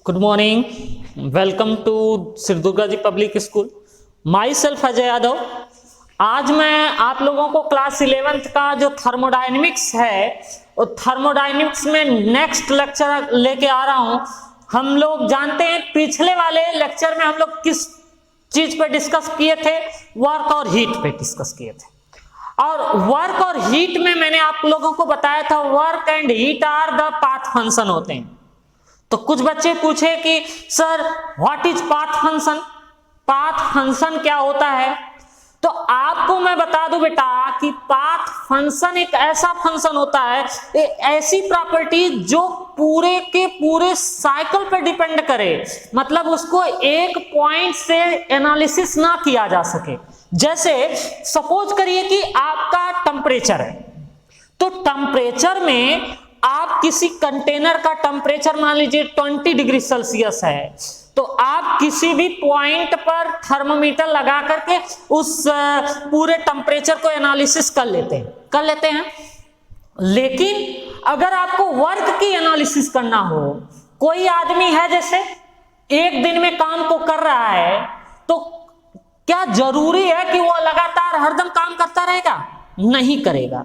Good morning, welcome to Shri Durga ji public school. Myself Ajay Yadav. आज मैं आप लोगों को क्लास 11th का जो थर्मोडायनेमिक्स है वो थर्मोडायनेमिक्स में नेक्स्ट लेक्चर लेके आ रहा हूं। हम लोग जानते हैं पिछले वाले लेक्चर में हम लोग किस चीज पे डिस्कस किए थे, वर्क और हीट पे डिस्कस किए थे। और वर्क और हीट में मैंने आप लोगों को बताया था work and heat are the path function होते हैं। तो कुछ बच्चे पूछे कि sir what is path function, path function क्या होता है। तो आपको मैं बता दूं बेटा कि पाथ फंक्शन एक ऐसा फंक्शन होता है, एक ऐसी प्रॉपर्टी जो पूरे के पूरे साइकिल पे डिपेंड करे, मतलब उसको एक पॉइंट से एनालिसिस ना किया जा सके। जैसे सपोज करिए कि आपका टेम्परेचर है, तो टेम्परेचर में आप किसी कंटेनर का टेम्परेचर मान लीजिए 20 डिग्री सेल्सियस है, तो आप किसी भी पॉइंट पर थर्मोमीटर लगा करके उस पूरे टेम्परेचर को एनालिसिस कर लेते हैं। लेकिन अगर आपको वर्क की एनालिसिस करना हो, कोई आदमी है जैसे एक दिन में काम को कर रहा है, तो क्या जरूरी है कि वो लगातार हरदम काम करता रहेगा? नहीं करेगा।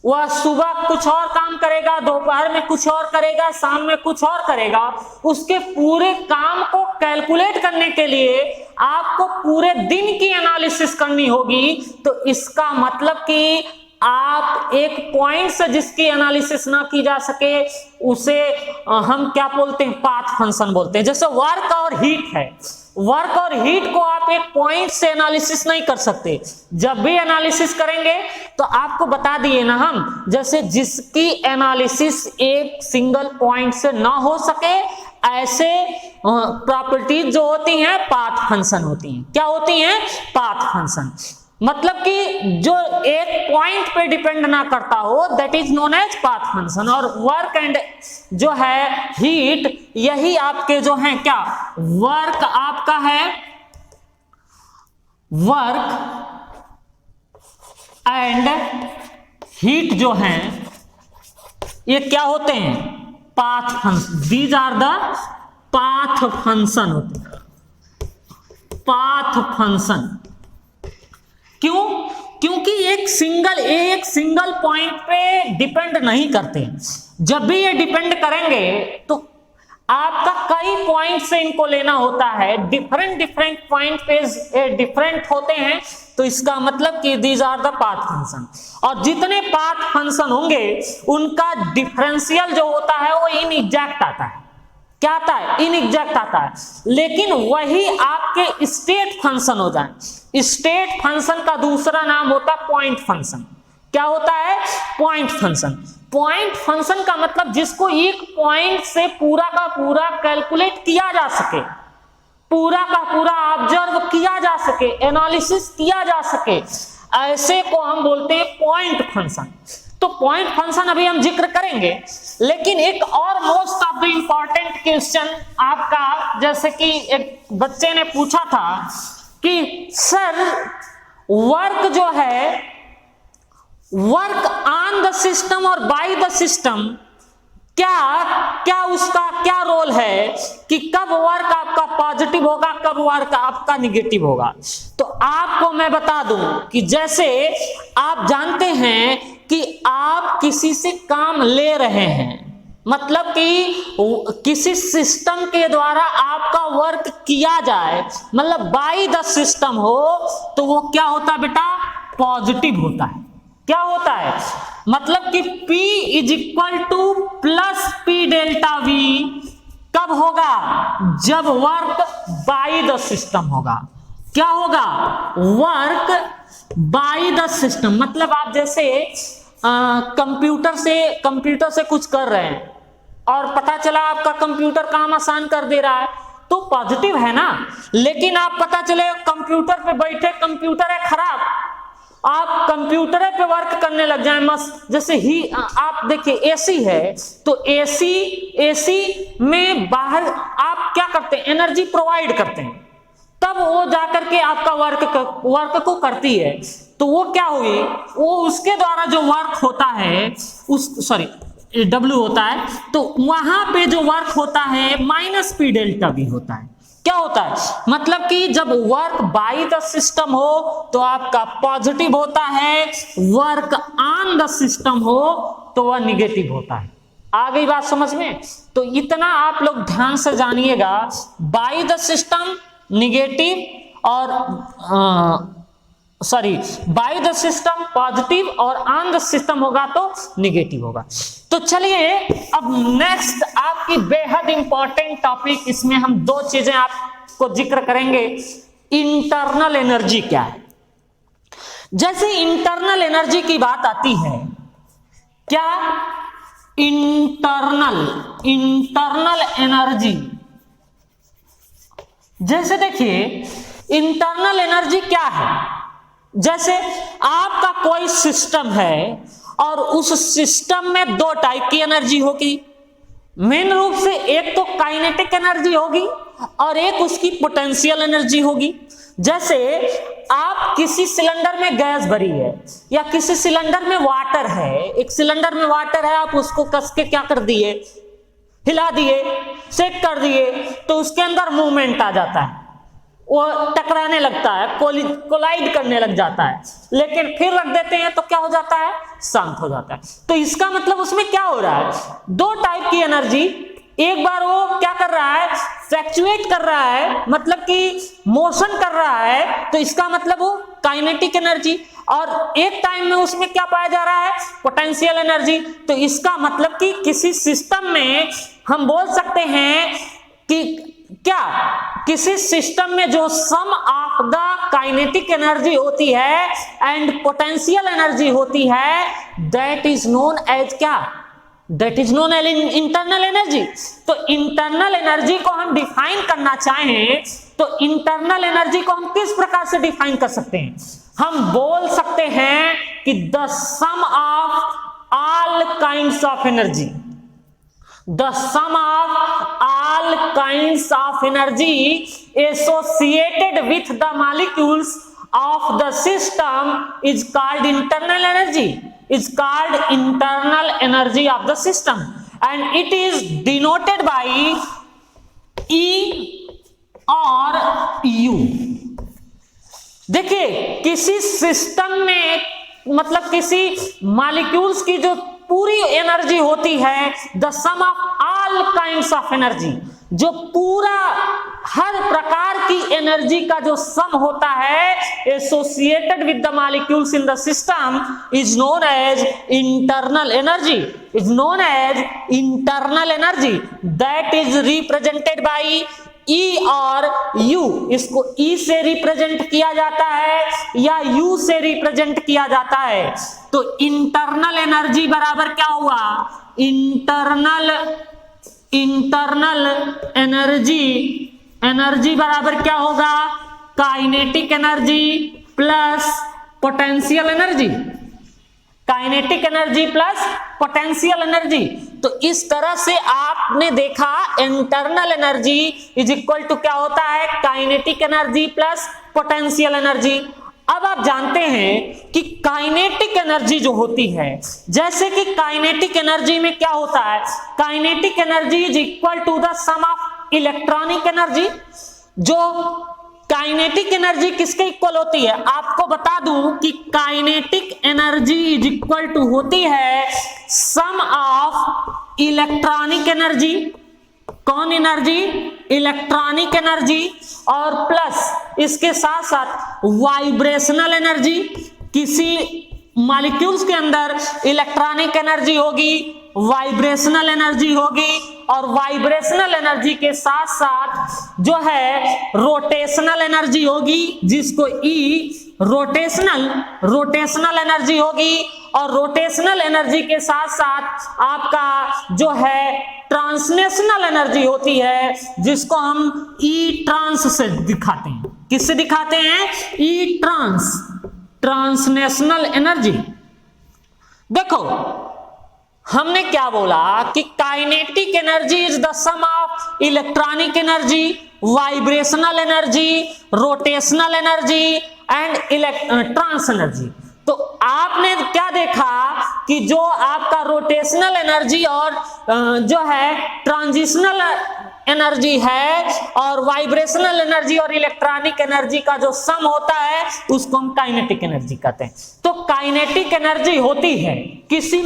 वह सुबह कुछ और काम करेगा, दोपहर में कुछ और करेगा, शाम में कुछ और करेगा। उसके पूरे काम को कैलकुलेट करने के लिए आपको पूरे दिन की एनालिसिस करनी होगी। तो इसका मतलब कि आप एक पॉइंट से जिसकी एनालिसिस ना की जा सके उसे हम क्या बोलते हैं? पाथ फंक्शन बोलते हैं। जैसे वर्क और हीट है, वर्क और हीट को आप एक पॉइंट से एनालिसिस नहीं कर सकते। जब भी एनालिसिस करेंगे तो आपको बता दिए ना हम, जैसे जिसकी एनालिसिस एक सिंगल पॉइंट से ना हो सके ऐसे प्रॉपर्टीज जो होती हैं पाथ फंक्शन होती हैं। क्या होती हैं? Path function. मतलब कि जो एक पॉइंट पे डिपेंड ना करता हो, that is known as path function. और वर्क एंड जो है हीट, यही आपके जो हैं क्या, वर्क आपका है, वर्क एंड हीट जो हैं ये क्या होते हैं? Path function. These are the path function होते हैं, पाथ फंक्शन। क्यों? क्योंकि एक सिंगल पॉइंट पे डिपेंड नहीं करते। जब भी ये डिपेंड करेंगे तो आपका कई पॉइंट से इनको लेना होता है। डिफरेंट पॉइंट पे डिफरेंट होते हैं, तो इसका मतलब कि these are the path function. और जितने पाथ फंक्शन होंगे उनका डिफरेंशियल जो होता है वो इनएग्जैक्ट आता है। क्या आता है? इनएग्जैक्ट आता है। लेकिन वही आपके स्टेट फंक्शन हो जाए। स्टेट फंक्शन का दूसरा नाम होता है पॉइंट फंक्शन। क्या होता है? Point function. पॉइंट फंक्शन का मतलब जिसको एक पॉइंट से पूरा का पूरा कैलकुलेट किया जा सके, पूरा का पूरा ऑब्जर्व किया जा सके, एनालिसिस किया जा सके, ऐसे को हम बोलते हैं पॉइंट फंक्शन। तो पॉइंट फंक्शन अभी हम जिक्र करेंगे। लेकिन एक और most of the important question आपका, जैसे कि एक बच्चे ने पूछा था कि सर वर्क जो है, वर्क ऑन द सिस्टम और बाय द सिस्टम, क्या उसका क्या रोल है कि कब वर्क आपका पॉजिटिव होगा, कब वर्क आपका निगेटिव होगा। तो आपको मैं बता दूं कि जैसे आप जानते हैं कि आप किसी से काम ले रहे हैं, मतलब कि किसी सिस्टम के द्वारा आपका वर्क किया जाए, मतलब बाय द सिस्टम हो, तो वो क्या होता है बेटा? पॉजिटिव होता है। क्या होता है? मतलब कि P is equal two plus P delta V कब होगा? जब वर्क बाय द सिस्टम होगा। क्या होगा? Work by the system. मतलब आप जैसे कंप्यूटर से कुछ कर रहे हैं और पता चला आपका कंप्यूटर काम आसान कर दे रहा है, तो पॉजिटिव है ना। लेकिन आप पता चले कंप्यूटर पे बैठे, कंप्यूटर है खराब, आप कंप्यूटर पे वर्क करने लग जाए मस्त। जैसे ही आप देखिए एसी है, तो एसी में बाहर आप क्या करते हैं? एनर्जी प्रोवाइड करते हैं, तब वो जाकर के आपका वर्क को करती है। तो वो क्या हुई? वो उसके द्वारा जो वर्क होता है W होता है, तो वहां पे जो वर्क होता है माइनस P डेल्टा V होता है। क्या होता है, मतलब कि जब वर्क बाय द सिस्टम हो तो आपका पॉजिटिव होता है, वर्क ऑन द सिस्टम हो तो वह निगेटिव होता है। आ गई बात समझ में? तो इतना आप लोग ध्यान से जानिएगा, बाय द सिस्टम निगेटिव और बाय द सिस्टम पॉजिटिव और ऑन द सिस्टम होगा तो निगेटिव होगा। तो चलिए अब नेक्स्ट आपकी बेहद इंपॉर्टेंट टॉपिक, इसमें हम दो चीजें आपको जिक्र करेंगे। इंटरनल एनर्जी क्या है? जैसे इंटरनल एनर्जी की बात आती है, क्या इंटरनल एनर्जी, जैसे देखिए इंटरनल एनर्जी क्या है, जैसे आपका कोई सिस्टम है और उस सिस्टम में दो टाइप की एनर्जी होगी। मेन रूप से एक तो काइनेटिक एनर्जी होगी और एक उसकी पोटेंशियल एनर्जी होगी। जैसे आप किसी सिलेंडर में गैस भरी है या किसी सिलेंडर में वाटर है, एक सिलेंडर में वाटर है, आप उसको कस के क्या कर दिए, हिला दिए, सेट कर दिए, तो उसके अंदर मूवमेंट आ जाता है, वो टकराने लगता है, कोलाइड करने लग जाता है, लेकिन फिर रख देते हैं तो क्या हो जाता है, शांत हो जाता है। तो इसका मतलब उसमें क्या हो रहा है, दो टाइप की एनर्जी, एक बार वो क्या कर रहा है, फ्लक्चुएट कर रहा है, मतलब कि मोशन कर रहा है, तो इसका मतलब वो काइनेटिक एनर्जी, और एक टाइम में उसमें क्या पाया जा रहा है, पोटेंशियल एनर्जी। तो इसका मतलब कि किसी सिस्टम में हम बोल सकते हैं कि क्या किसी सिस्टम में जो sum of the kinetic energy होती है एंड पोटेंशियल एनर्जी होती है, दैट इज नोन एज क्या, that is known as internal energy. तो इंटरनल एनर्जी को हम डिफाइन करना चाहें तो इंटरनल एनर्जी को हम किस प्रकार से डिफाइन कर सकते हैं, हम बोल सकते हैं कि the sum of all kinds of energy, the sum of all kinds of energy associated with the molecules of the system is called internal energy, is called internal energy of the system, and it is denoted by E और U। देखिए किसी system में, मतलब किसी molecules की जो पूरी energy होती है, the sum of all kinds of energy, जो पूरा हर प्रकार की एनर्जी का जो सम होता है associated with the molecules in the system is known as internal energy, is known as internal energy, that is represented by E और U। इसको E से रिप्रेजेंट किया जाता है या U से रिप्रेजेंट किया जाता है। तो इंटरनल एनर्जी बराबर क्या हुआ, इंटरनल एनर्जी बराबर क्या होगा, kinetic energy plus potential energy, kinetic energy plus potential energy. तो इस तरह से आपने देखा internal energy is equal to क्या होता है, kinetic energy plus potential energy. अब आप जानते हैं कि काइनेटिक एनर्जी जो होती है, जैसे कि काइनेटिक एनर्जी में क्या होता है, kinetic energy is equal to the sum of electronic energy. जो काइनेटिक एनर्जी किसके इक्वल होती है, आपको बता दूं कि kinetic energy is equal to होती है सम ऑफ इलेक्ट्रॉनिक एनर्जी, कौन एनर्जी, इलेक्ट्रॉनिक एनर्जी, और प्लस इसके साथ साथ वाइब्रेशनल एनर्जी। किसी मॉलिक्यूल्स के अंदर इलेक्ट्रॉनिक एनर्जी होगी, वाइब्रेशनल एनर्जी होगी, और वाइब्रेशनल एनर्जी के साथ साथ जो है रोटेशनल एनर्जी होगी, जिसको ई रोटेशनल एनर्जी होगी, और रोटेशनल एनर्जी के साथ साथ आपका जो है ट्रांसलेशनल एनर्जी होती है, जिसको हम ई ट्रांस से दिखाते हैं। किससे दिखाते हैं, ई ट्रांसलेशनल एनर्जी। देखो हमने क्या बोला कि kinetic energy is the sum of electronic energy, vibrational energy, rotational energy and trans energy. तो आपने क्या देखा कि जो आपका रोटेशनल एनर्जी और जो है ट्रांजिशनल एनर्जी है और वाइब्रेशनल एनर्जी और इलेक्ट्रॉनिक एनर्जी का जो सम होता है उसको हम काइनेटिक एनर्जी कहते हैं। तो काइनेटिक एनर्जी होती है किसी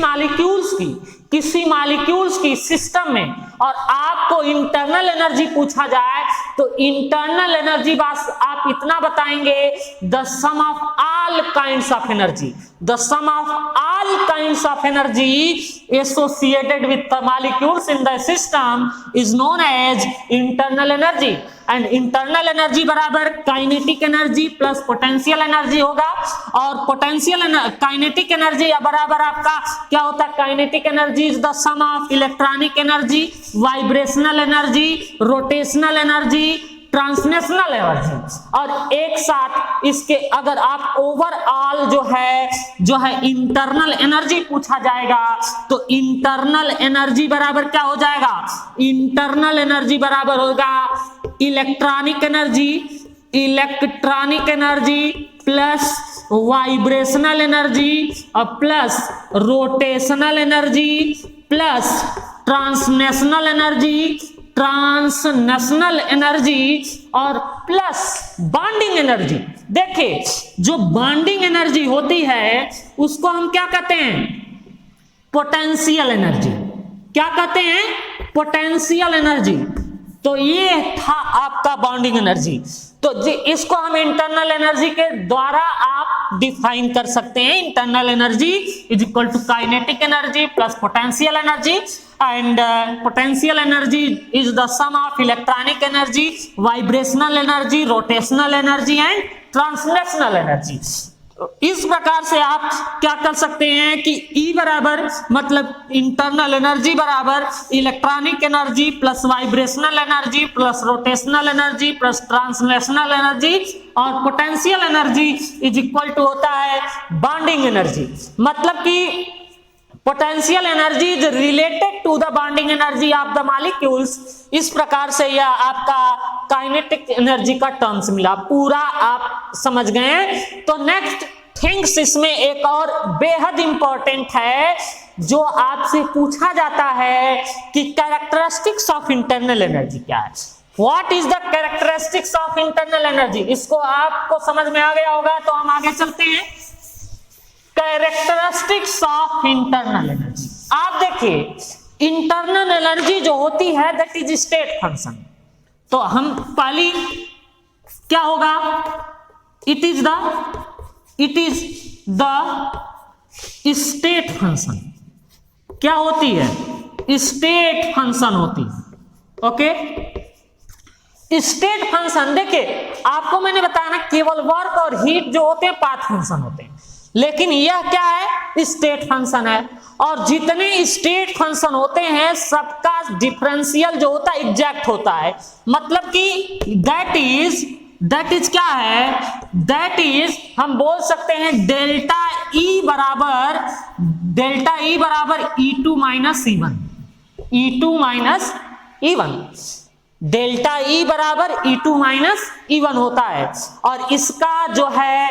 मॉलिक्यूल्स की सिस्टम में, और आपको इंटरनल एनर्जी पूछा जाए तो इंटरनल एनर्जी बस आप इतना बताएंगे, the sum of all kinds of energy, the sum of all kinds of energy associated with the molecules in the system is known as internal energy. And internal energy बराबर kinetic energy plus potential energy होगा, और potential kinetic energy बराबर आपका क्या होता है, kinetic energy is the sum of electronic energy, vibrational energy, rotational energy, translational energy. और एक साथ इसके अगर आप ओवरऑल जो है इंटरनल एनर्जी पूछा जाएगा तो इंटरनल एनर्जी बराबर क्या हो जाएगा, इंटरनल एनर्जी बराबर होगा electronic energy plus vibrational energy और plus rotational energy plus translational energy और प्लस बॉन्डिंग एनर्जी। देखिए जो बॉन्डिंग एनर्जी होती है उसको हम क्या कहते हैं, पोटेंशियल एनर्जी। क्या कहते हैं, पोटेंशियल एनर्जी। तो ये था आपका बॉन्डिंग एनर्जी। तो इसको हम इंटरनल एनर्जी के द्वारा आप डिफाइन कर सकते हैं। Internal energy is equal to kinetic energy plus potential energy, and potential energy is the sum of electronic energy, vibrational energy, rotational energy and translational energy. इस प्रकार से आप क्या कर सकते हैं कि E बराबर मतलब इंटरनल एनर्जी बराबर electronic energy plus vibrational energy plus rotational energy plus translational energy, और potential energy is equal to होता है बॉन्डिंग एनर्जी। मतलब कि potential energy is related to the bonding energy of the molecules. इस प्रकार से यह आपका काइनेटिक एनर्जी का टर्म्स मिला, पूरा आप समझ गए। तो नेक्स्ट थिंग्स इसमें एक और बेहद इंपॉर्टेंट है जो आपसे पूछा जाता है कि कैरेक्टरिस्टिक्स ऑफ इंटरनल एनर्जी क्या है। What is the characteristics of internal energy, इसको आपको समझ में आ गया होगा तो हम आगे चलते हैं। कैरेक्टरिस्टिक्स ऑफ इंटरनल एनर्जी, आप देखिए इंटरनल एनर्जी जो होती है दैट इज स्टेट फंक्शन। तो हम पहली क्या होगा, it is the state function. क्या होती है, स्टेट फंक्शन होती है। ओके, स्टेट फंक्शन देखिए आपको मैंने बताया ना केवल वर्क और हीट जो होते हैं पाथ फंक्शन होते हैं, लेकिन यह क्या है, स्टेट फंक्शन है। और जितने स्टेट फंक्शन होते हैं सबका डिफरेंशियल जो होता है एग्जैक्ट होता है। मतलब कि दैट इज क्या है, दैट इज हम बोल सकते हैं डेल्टा ई बराबर E2 minus E1, E2 minus E1, delta E बराबर E2 माइनस E1 होता है। और इसका जो है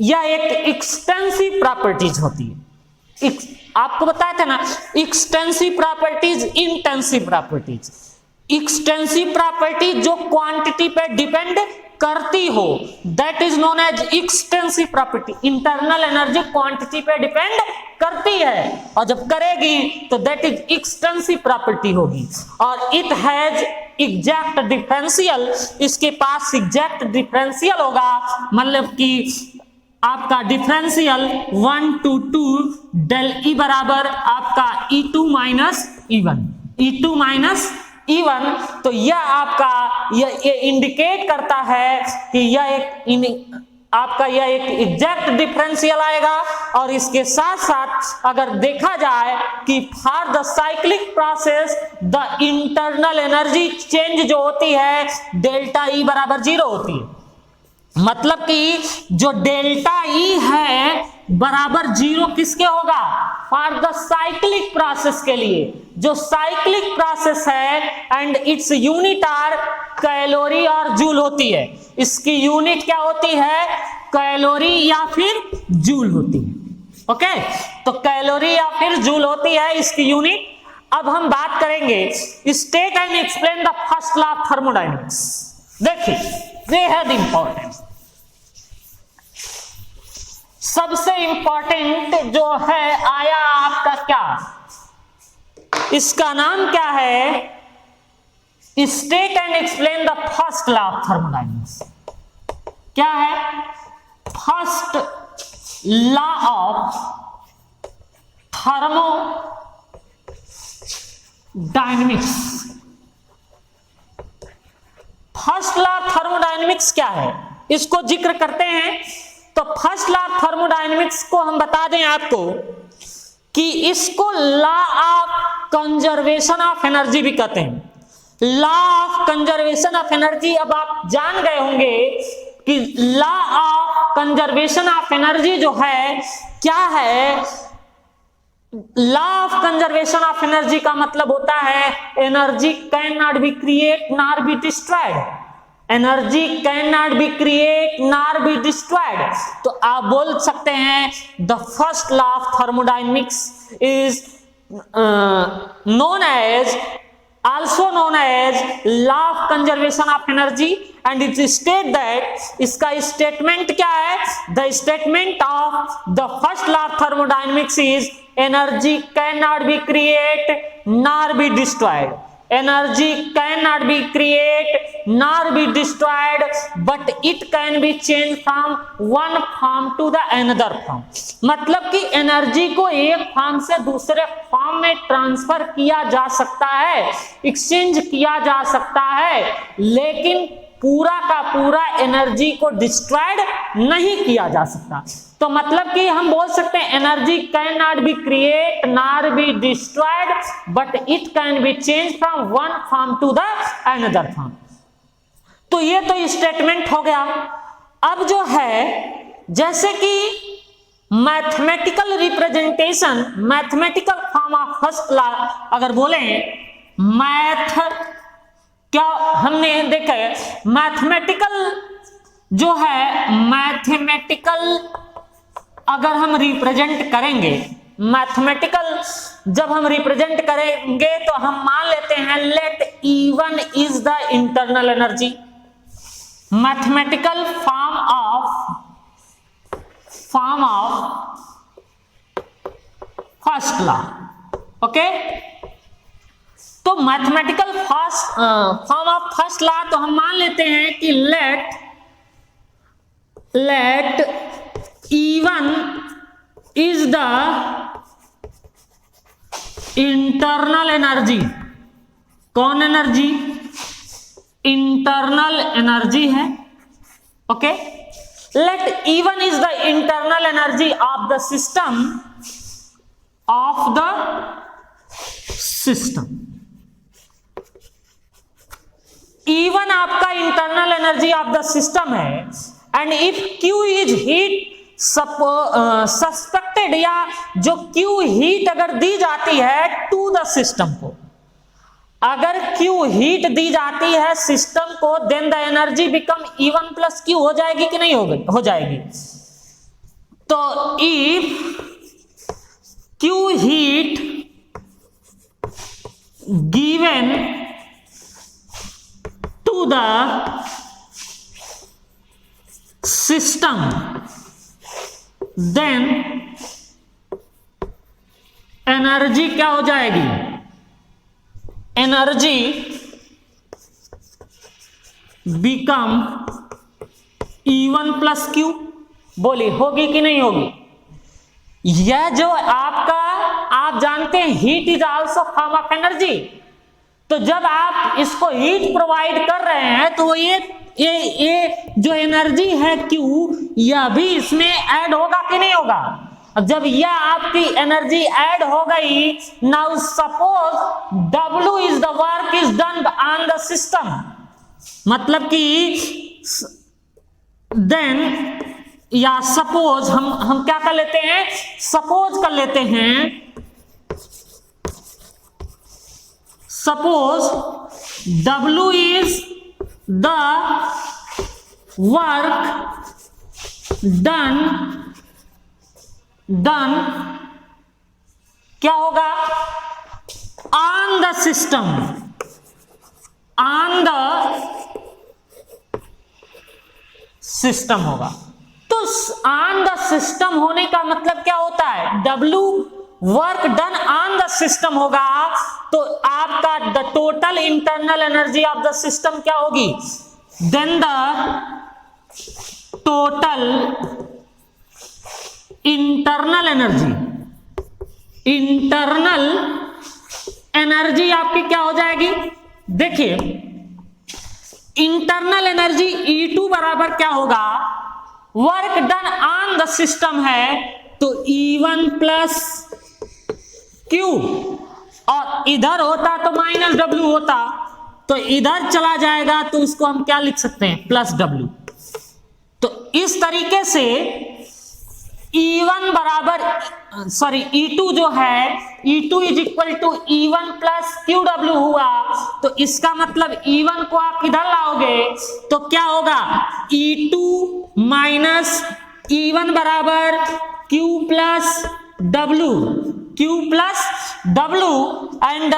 यह एक एक्सटेंसिव प्रॉपर्टीज होती है। आपको बताया था ना extensive properties, intensive properties. Extensive property जो क्वांटिटी पे डिपेंड करती हो that is known as extensive property. Internal energy quantity पे डिपेंड करती है और जब करेगी तो दैट इज एक्सटेंसिव प्रॉपर्टी होगी। और इट हैज एग्जैक्ट डिफरेंशियल, इसके पास एग्जैक्ट डिफरेंशियल होगा। मतलब कि आपका डिफरेंशियल 1 to 2 डेल ई बराबर आपका E2 माइनस E1। तो यह आपका ये इंडिकेट करता है कि यह आपका यह एक एग्जैक्ट डिफरेंशियल आएगा। और इसके साथ साथ अगर देखा जाए कि for the cyclic process the internal energy change जो होती है डेल्टा ई बराबर 0 होती है। मतलब कि जो डेल्टा ई है बराबर 0 किसके होगा, फॉर द साइक्लिक प्रोसेस के लिए। जो साइक्लिक प्रोसेस है and its unit are calorie और जूल होती है। इसकी यूनिट क्या होती है, कैलोरी या फिर जूल होती है। ओके, तो कैलोरी या फिर जूल होती है इसकी यूनिट। अब हम बात करेंगे state and explain the first law of thermodynamics. देखिए बेहद इंपॉर्टेंट, सबसे इंपॉर्टेंट जो है आया आपका क्या, इसका नाम क्या है, state and explain the first law of thermodynamics. क्या है? First law of thermodynamics. First law of thermodynamics क्या है, इसको जिक्र करते हैं। तो फर्स्ट लॉ ऑफ थर्मोडायनेमिक्स को हम बता दें आपको कि इसको law of conservation of energy भी कहते हैं। Law of conservation of energy, अब आप जान गए होंगे कि law of conservation of energy जो है क्या है। Law of conservation of energy का मतलब होता है energy can not be create nor be destroyed. Energy can not be create nor be destroyed. तो आप बोल सकते हैं the first law of thermodynamics is also known as law of conservation of energy, and it state that इसका statement क्या है, the statement of the first law of thermodynamics is energy cannot be created nor be destroyed. Energy cannot be created nor be destroyed, but it can be changed from one form to the another form. मतलब कि energy को एक form से दूसरे form में transfer किया जा सकता है, एक्सचेंज किया जा सकता है, लेकिन पूरा का पूरा एनर्जी को डिस्ट्रॉयड नहीं किया जा सकता। तो मतलब कि हम बोल सकते हैं energy can not be create nor be destroyed, but it can be change from one form to the another form. तो ये तो स्टेटमेंट हो गया। अब जो है जैसे कि mathematical representation, mathematical form of first law अगर बोले, मैथ क्या हमने देखा है, मैथमेटिकल जो है, मैथमेटिकल अगर हम रिप्रेजेंट करेंगे, मैथमेटिकल जब हम रिप्रेजेंट करेंगे तो हम मान लेते हैं let E1 is the internal energy. Mathematical form of first law. Okay, तो mathematical form of first law तो हम मान लेते हैं कि let E1 is the internal energy। कौन एनर्जी? इंटरनल एनर्जी है। Okay, let E1 is the internal energy of the system E1 आपका internal energy of the system है, and if Q is heat suspected, या जो Q heat अगर दी जाती है to the system को, अगर Q हीट दी जाती है सिस्टम को, then the energy become E1 plus Q हो जाएगी कि नहीं होगी? हो जाएगी। तो if Q heat given to the system, then energy क्या हो जाएगी? Energy become E1 plus Q। बोली होगी कि नहीं होगी? यह जो आपका, आप जानते हैं heat is also form of energy. तो जब आप इसको हीट प्रोवाइड कर रहे हैं तो ये जो एनर्जी है Q, यह भी इसमें ऐड होगा कि नहीं होगा? जब यह आपकी एनर्जी ऐड हो गई, now suppose W is the work is done on the system, मतलब कि देन, या सपोज हम क्या कर लेते हैं, सपोज कर लेते हैं, suppose W is the work done क्या होगा, on the system, on the system होगा। तो ऑन द सिस्टम होने का मतलब क्या होता है, W work done on the system होगा, तो आपका the total internal energy of the system क्या होगी, then the total internal energy आपकी क्या हो जाएगी, देखिए इंटरनल एनर्जी E2 बराबर क्या होगा, work done on the system है तो E1 प्लस Q, और इधर होता तो माइनस W होता, तो इधर चला जाएगा तो इसको हम क्या लिख सकते हैं, प्लस W। तो इस तरीके से E1 बराबर E2 जो है, E2 is equal to E1 plus QW हुआ, तो इसका मतलब E1 को आप इधर लाओगे तो क्या होगा, E2 माइनस E1 बराबर Q plus W and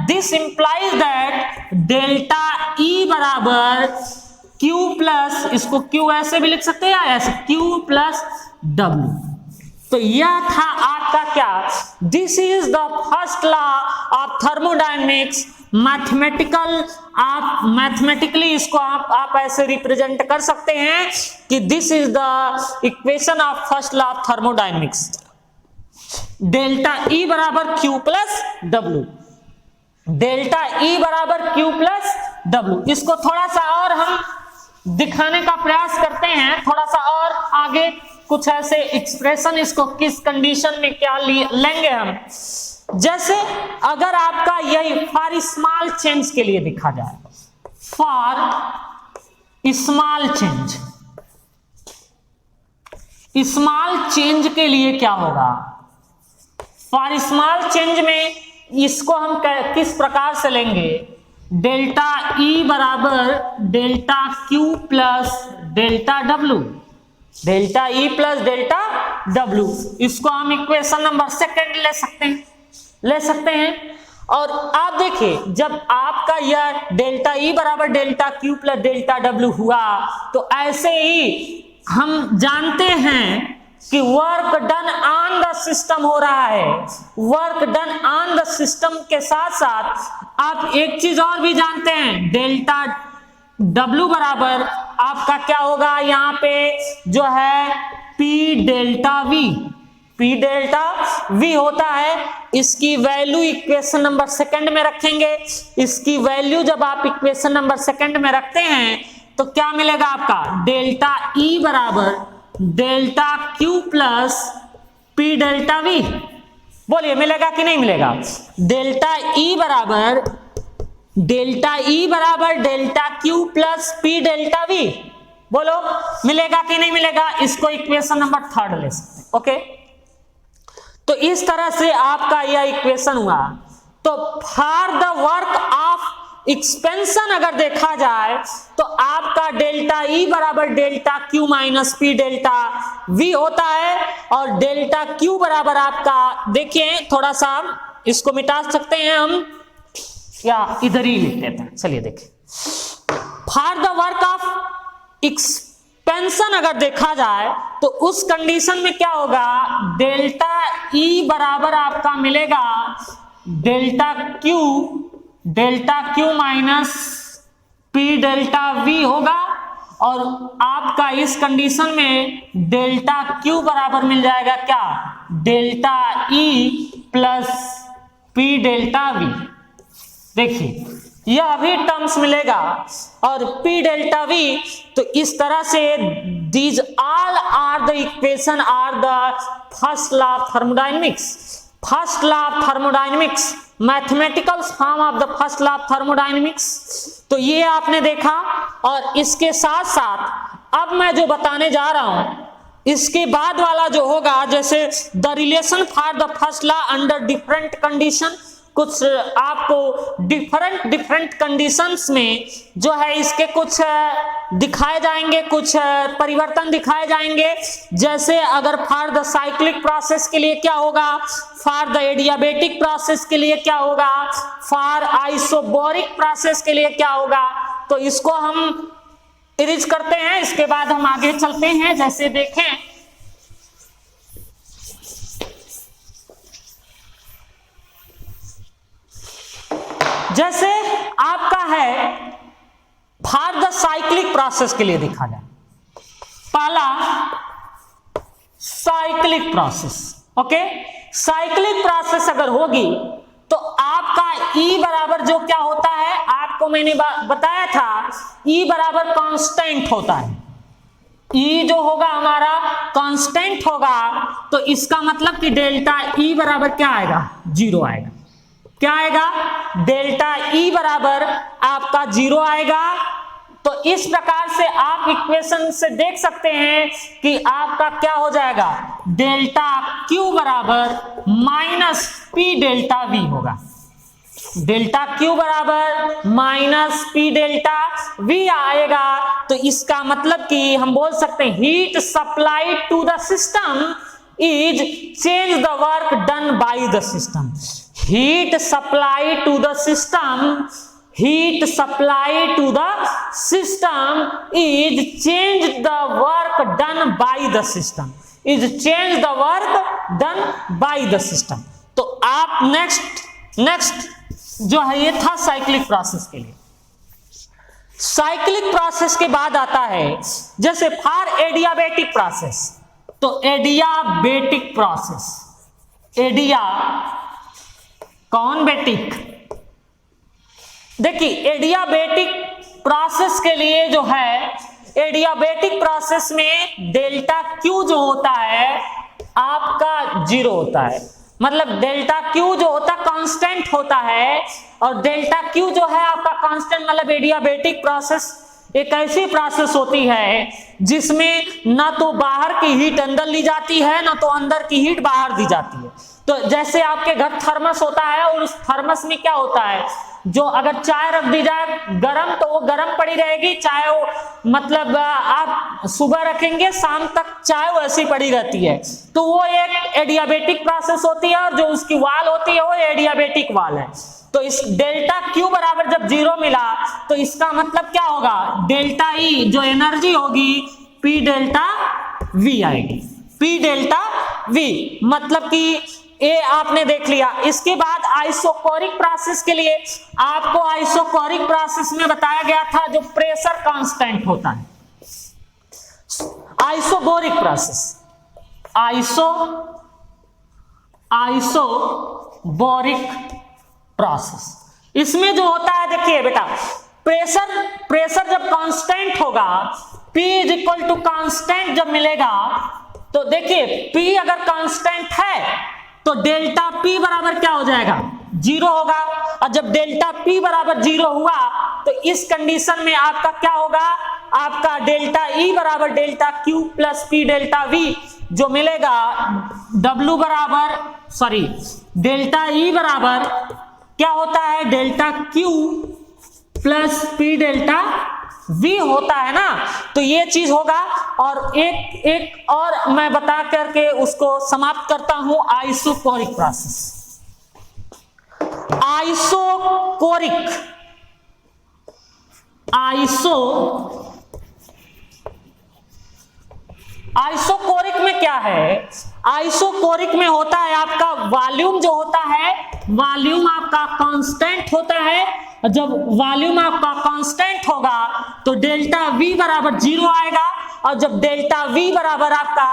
this implies that delta E बराबर Q प्लस, इसको Q ऐसे भी लिख सकते हैं या ऐसे, Q प्लस W। तो यह था आपका क्या, this is the first law of thermodynamics. Mathematical, आप मैथमेटिकली इसको आप ऐसे रिप्रेजेंट कर सकते हैं कि this is the equation of first law of thermodynamics, delta E बराबर Q plus W, delta E बराबर Q प्लस W। इसको थोड़ा सा और हम दिखाने का प्रयास करते हैं, थोड़ा सा और आगे कुछ ऐसे एक्सप्रेशन, इसको किस कंडीशन में क्या लेंगे हम, जैसे अगर आपका यही फॉर स्मॉल चेंज के लिए दिखा जाए, फॉर स्मॉल चेंज के लिए क्या होगा, फॉर स्मॉल चेंज में इसको हम किस प्रकार से लेंगे, डेल्टा E बराबर delta Q plus delta W, delta E plus delta W, इसको हम इक्वेशन नंबर सेकंड ले सकते हैं। और आप देखिए जब आपका यह डेल्टा E बराबर delta Q plus delta W हुआ, तो ऐसे ही हम जानते हैं कि work done on the system हो रहा है, work done on the system के साथ साथ आप एक चीज और भी जानते हैं, डेल्टा W बराबर आपका क्या होगा, यहाँ पे जो है P डेल्टा V होता है। इसकी वैल्यू इक्वेशन नंबर सेकंड में रखेंगे, इसकी वैल्यू जब आप इक्वेशन नंबर सेकंड में रखते हैं तो क्या मिलेगा आपका, डेल्टा E बराबर delta Q plus P delta V, बोलिए मिलेगा कि नहीं मिलेगा, डेल्टा E बराबर delta Q plus P delta V, बोलो मिलेगा कि नहीं मिलेगा, इसको इक्वेशन नंबर थर्ड ले सकते हैं। ओके, तो इस तरह से आपका यह इक्वेशन हुआ। तो for the work of expansion अगर देखा जाए तो आपका डेल्टा E बराबर delta Q minus P delta V होता है, और डेल्टा Q बराबर आपका, देखिए थोड़ा सा इसको मिटा सकते हैं हम या इधर ही लिख लेते हैं, चलिए देखिए, for the work of expansion अगर देखा जाए तो उस कंडीशन में क्या होगा, डेल्टा E बराबर आपका मिलेगा delta Q minus P delta V होगा, और आपका इस कंडीशन में डेल्टा Q बराबर मिल जाएगा क्या, delta E plus P delta V। देखिए यह भी टर्म्स मिलेगा, और P डेल्टा V, तो इस तरह से these all are the equation are the first law of thermodynamics. First law of thermodynamics, mathematical form of the first law of thermodynamics. तो ये आपने देखा, और इसके साथ साथ अब मैं जो बताने जा रहा हूं इसके बाद वाला जो होगा, जैसे the relation for the first law under different condition, कुछ आपको डिफरेंट कंडीशंस में जो है इसके कुछ दिखाए जाएंगे, कुछ परिवर्तन दिखाए जाएंगे। जैसे अगर फॉर द साइक्लिक प्रोसेस के लिए क्या होगा, फॉर द एडियाबेटिक प्रोसेस के लिए क्या होगा, फॉर आइसोबोरिक प्रोसेस के लिए क्या होगा। तो इसको हम इरेज करते हैं, इसके बाद हम आगे चलते हैं। जैसे देखें जैसे आपका है फॉर द साइक्लिक प्रोसेस के लिए देखा जाए, पहला cyclic process, okay. Cyclic process अगर होगी तो आपका E बराबर जो क्या होता है, आपको मैंने बताया था E बराबर कांस्टेंट होता है। E जो होगा हमारा कांस्टेंट होगा, तो इसका मतलब कि डेल्टा E बराबर क्या आएगा, 0 आएगा। क्या आएगा, डेल्टा E बराबर आपका 0 आएगा। तो इस प्रकार से आप इक्वेशन से देख सकते हैं कि आपका क्या हो जाएगा, डेल्टा Q बराबर माइनस P डेल्टा V होगा। डेल्टा Q बराबर माइनस P डेल्टा V आएगा। तो इसका मतलब कि हम बोल सकते हैं heat supply to the system is change the work done by the system. Heat supply to the system, heat supply to the system is change the work done by the system, is change the work done by the system। तो आप next जो है ये था cyclic process के लिए। Cyclic process के बाद आता है जैसे फॉर एडियाबेटिक प्रोसेस, तो एडियाबेटिक प्रोसेस, कौन बेटिक, देखिए एडियाबेटिक प्रोसेस के लिए जो है, एडियाबेटिक प्रोसेस में डेल्टा Q जो होता है आपका 0 होता है। मतलब डेल्टा Q जो होता है कांस्टेंट होता है, और डेल्टा Q जो है आपका कांस्टेंट, मतलब एडियाबेटिक प्रोसेस एक ऐसी प्रोसेस होती है जिसमें ना तो बाहर की हीट अंदर ली जाती है, ना तो अंदर की हीट बाहर दी जाती है। तो जैसे आपके घर थर्मस होता है, और उस थर्मस में क्या होता है, जो अगर चाय रख दी जाए गरम तो वो गरम पड़ी रहेगी, चाय वो मतलब आप सुबह रखेंगे शाम तक चाय वैसी पड़ी रहती है। तो वो एक एडियाबेटिक प्रोसेस होती है, और जो उसकी वाल होती है वो एडियाबेटिक वाल है। तो इस डेल्टा Q बराबर जब 0 मिला तो इसका मतलब क्या होगा, डेल्टा E जो एनर्जी होगी P डेल्टा V आएगी, P डेल्टा V। मतलब कि ये आपने देख लिया। इसके बाद आइसोकोरिक प्रोसेस के लिए आपको आइसोकोरिक प्रोसेस में बताया गया था जो प्रेशर कांस्टेंट होता है। आइसोबोरिक प्रोसेस, आइसोबोरिक प्रोसेस, इसमें जो होता है देखिए बेटा, प्रेशर जब कांस्टेंट होगा, P is equal to constant जब मिलेगा, तो देखिए P अगर कांस्टेंट है तो डेल्टा P बराबर क्या हो जाएगा, 0 होगा। और जब डेल्टा P बराबर 0 हुआ तो इस कंडीशन में आपका क्या होगा, आपका डेल्टा E बराबर delta Q plus P delta V जो मिलेगा, W बराबर डेल्टा E बराबर क्या होता है, delta Q plus P delta V होता है ना। तो ये चीज होगा। और एक और मैं बता करके उसको समाप्त करता हूं, आइसोकोरिक प्रोसेस। आइसोकोरिक में क्या है, आइसोकोरिक में होता है आपका वॉल्यूम जो होता है, वॉल्यूम आपका कांस्टेंट होता है। जब वॉल्यूम आपका कांस्टेंट होगा तो डेल्टा V बराबर 0 आएगा, और जब डेल्टा V बराबर आपका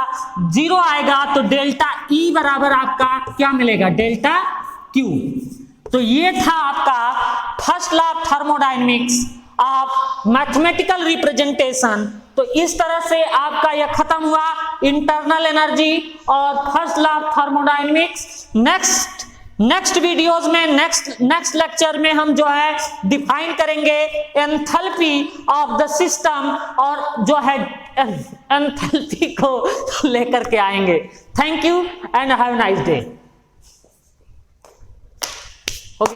0 आएगा तो डेल्टा E बराबर आपका क्या मिलेगा, डेल्टा Q। तो ये था आपका first law of thermodynamics of mathematical representation. तो इस तरह से आपका यह खत्म हुआ इंटरनल एनर्जी और first law of thermodynamics. Next videos में नेक्स्ट लेक्चर में हम जो है डिफाइन करेंगे एंथैल्पी ऑफ द सिस्टम, और जो है एंथैल्पी को लेकर के आएंगे। Thank you and have a nice day.